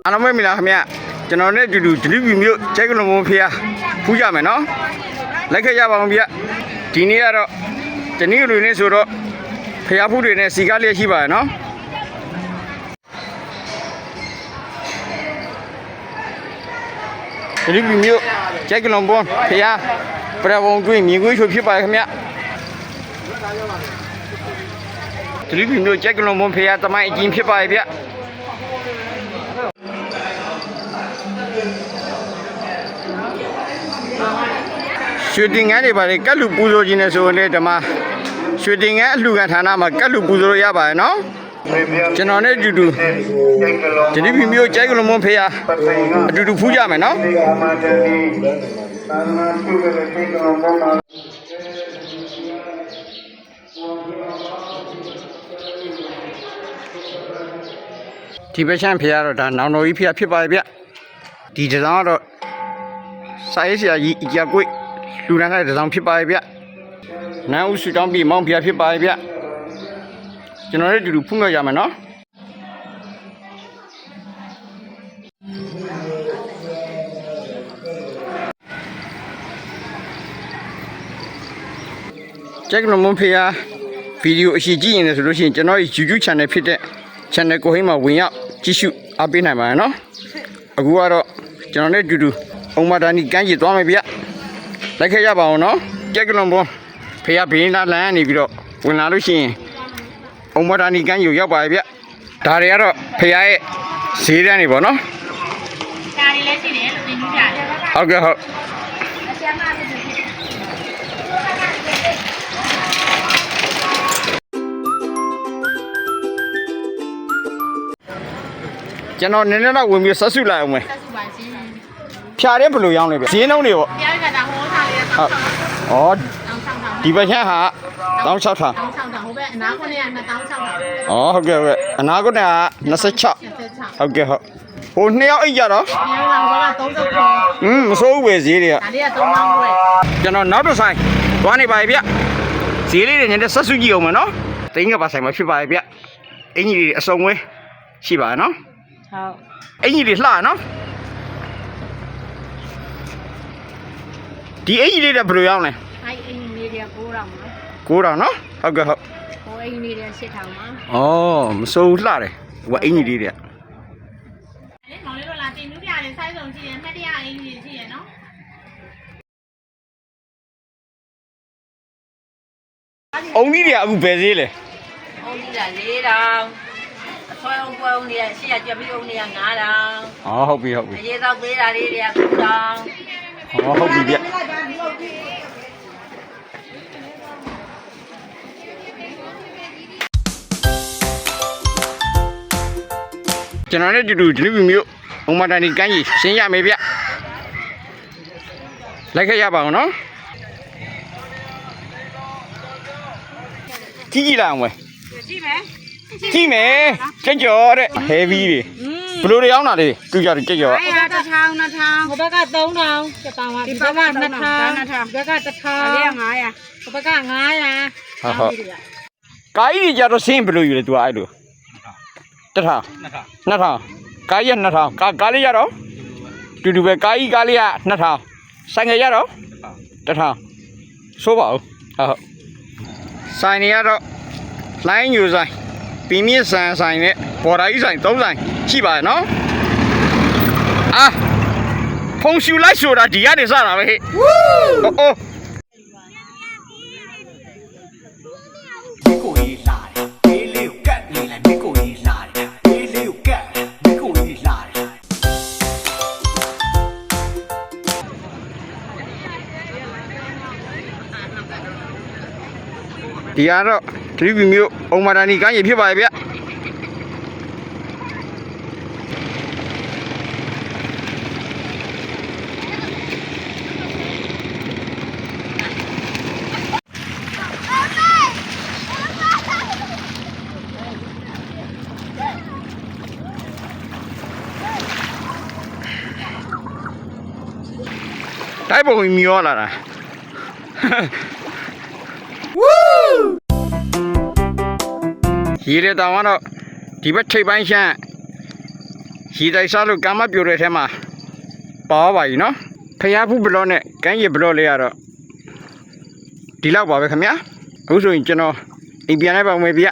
အားလုံးပဲမင်္ဂလာခင်ဗျကျွန်တော်နဲ့အတူတူဒလိဗီမျိုးကျဲကလုံးဘုံဖေးဖူးကြမယ်နော်လိုက်ခဲ့ကြပါအောင်ဗျဒီနေ့ကတော့တနည်းလူနေဆိုတော့ဖေးဖူးတွေနဲ့စီကားလေးရှိပါရနော်ဒလိဗီမျိုးကျဲကလုံးဘုံဖေးပရဘုံတွင်းမြင်ကွင်းချိုဖြစ်ပါခင်ဗျဒလိဗီမျိုးကျဲကလုံးဘုံဖေးတမိုင်းအကျဉ်းဖြစ်ပါရဲ့ဗျရွှေတင်ငန်းတွေပါလေကတ်လူပူဇော်ခြင်းနဲ့ဆိုရင်ဓမ္မရွှေတင်ငန်းအလှူခံဌာနမှာကတ်လူပူဇော်ရရပါတယ်နော်ကျွန်တော်နဲ့အတူတူဒလိဗီမျိုးကျဲကလုံးဘုံဖေးအတူတူဖူးကြမယ်နော်ဒီပချမ်းဖေးကတော့ဒါနောင်တော်ကြီးဖေးဖြစ်ပါရဲ့ဗျဒီတစောင်းကတော့စာရေးဆရာကြီးအကြကွေ့လူရန်တဲ့တစောင်းဖြစ်ပါရဲ့ဗျနန်းဦးစုတောင်းပြီးမောင်ဖေးဖြစ်ပါရဲ့ဗျကျွန်တော်တို့အတူတူဖုံးရရမယ်နော်ကျက်ကလုံးမဖေးဗီဒီယိုအရှိကြည့်ရင်ဆိုလို့ရှိရင်ကျွန်တော်ရဲ့ YouTube channel ဖြစ်တဲ့ channel ကိုဟိမ်းမှာဝင်ရောက်ကြည့်ရှုအားပေးနိုင်ပါတယ်နော်အခုကတော့ကျွန်တော်နဲ့အတူတူအုံမဒါနီကမ်းခြေသွားမယ်ဗျလိုက်ခဲ့ရပါအောင်နော်ကျက်ကလုံးဘုံဖေးဘေးနားလမ်းနေပြီးတော့ဝင်လာလို့ရှိရင်အုံမဒါနီကမ်းခြေရောက်ပါရဲ့ဗျဒါတွေကတော့ဖေးရဲ့ဈေးတန်းတွေပေါ့နော်ဒါတွေလည်းရှိတယ်လို့သင်ပြရတယ်ဟုတ်ကဲ့ဟုတ်ကျွန်တော်နည်းနည်းတော့ဝင်ပြီးဆက်စုလိုက်အောင်မယ်ဆက်စုပါရှင်ဖြာတဲ့ဘယ်လိုရောင်းလဲဗျဈေးနှုန်းတွေပေါ့ဖြာရတာဟောထားလေးဟုတ်ဩဒီဘက်ချမ်းဟာ16000 16000ဟိုဘက်အနာခွန်းက2600ဩဟုတ်ကဲ့ဟုတ်ကဲ့အနာခွန်းက26ဟုတ်ကဲ့ဟုတ်ဟို2ယောက်အိတ်ကြတော့2ယောက်ကဟိုဘက်က39မစိုးဘူးပဲဈေးတွေကဒါလေးက3000ပဲကျွန်တော်နောက်တစ်ဆိုင်သွားနေပါပြီဗျဈေးလေးတွေနည်းနည်းဆက်စုကြည့်အောင်မယ်နော်သိန်းကပါဆိုင်မှာဖြစ်ပါရဲ့ဗျအင်ကြီးတွေအစုံဝဲရှိပါနော်ဟုတ်အင်ကြီးတွေလှနော်ဒီအင်ကြီးလေးတွေဘယ်လိုရောင်းလဲအဲ့အင်ကြီးလေးတွေက9000နော်ဟုတ်ကဲ့ဟုတ်ဟိုအင်ကြီးလေးတွေ8000ပါဩမစိုးလှတယ်ဟိုအင်ကြီးလေးတွေအဲ့မောင်လေးတို့လာတင်နူးပြတယ်စိုက်စုံကြည့်ရင်မှတ်တရအင်ကြီးတွေရှိရနော်အုံကြီးတွေအခုဘယ်ဈေးလဲအုံကြီးက4000ဆွဲအောင်ပွဲအောင်တွေကရှေ့ကကြက်ပြီးအောင်တွေက9000ဟောဟုတ်ပြီဟုတ်ပြီအရေးသောသေးတာလေးတွေက9000ဟောဟုတ်ပြီဗျကျွန်တော်လည်းတူတူဒလိဗီမျိုးအုံမတန်ဒီကမ်းကြီးရှင်းရမယ်ဗျလိုက်ခဲ့ရပါအောင်နော်ကြည့်ကြည့်လိုက်အောင်ဝယ်ကြည့်မယ်ကြည့်မယ်ကြက်ကြော်တဲ့ heavy တွေဘလို့တွေရောင်းတာလေးသူကြတယ်ကြက်ကြော်အဲ့ဒါ1000ဟိုဘက်က3000ကျက်တောင်းပါဒီဘက်က2000ဒီဘက်က1000အဲ့ဒါ900ဟိုဘက်က900ဟုတ်ဟုတ်ကားကြီးတွေကြတော့ဆင်းဘလို့ယူလဲ तू အဲ့လို2000ကားကြီးက2000ကားလေးရတော့တူတူပဲကားကြီးကားလေးက2000ဆိုင်ငယ်ရတော့1000ဆိုးပါဦးဟုတ်ဆိုင်နေရတော့လိုင်းယူဆိုင်ပြင်းမြင့်ဆန်ဆိုင်နဲ့ပေါ်တာကြီးဆိုင်3ဆိုင်ရှိပါရဲ့နော်အာဖုံရှူလိုက်ဆိုတာဒီကနေစတာပဲဟဲ့ဝူးအိုးကိုကြီးလာတယ်ဘေးလေးကိုကတ်နေလိုက်ကိုကြီးလာတယ်ဘေးလေးကိုကတ်ကိုကြီးလာတယ်ဒီကတော့ဒလိဗီမျိုးအုံမဒါနီကမ်းကြီးဖြစ်ပါရဲ့ဗျတိုက်ပုံမျောလာတာဝူးရေလေတောင်ကတော့ဒီဘက်ထိပ်ပိုင်းရှမ်း ရီတိုက်စားလို့ကာမပြိုတဲ့ထဲမှာပါပါပြီနော်ဖျားဖူးဘလော့နဲ့ကမ်းရည်ဘလော့လေးကတော့ဒီလောက်ပါပဲခင်ဗျာအခုဆိုရင်ကျွန်တော်အိမ်ပြန်လိုက်ပါဦးမယ်ဗျ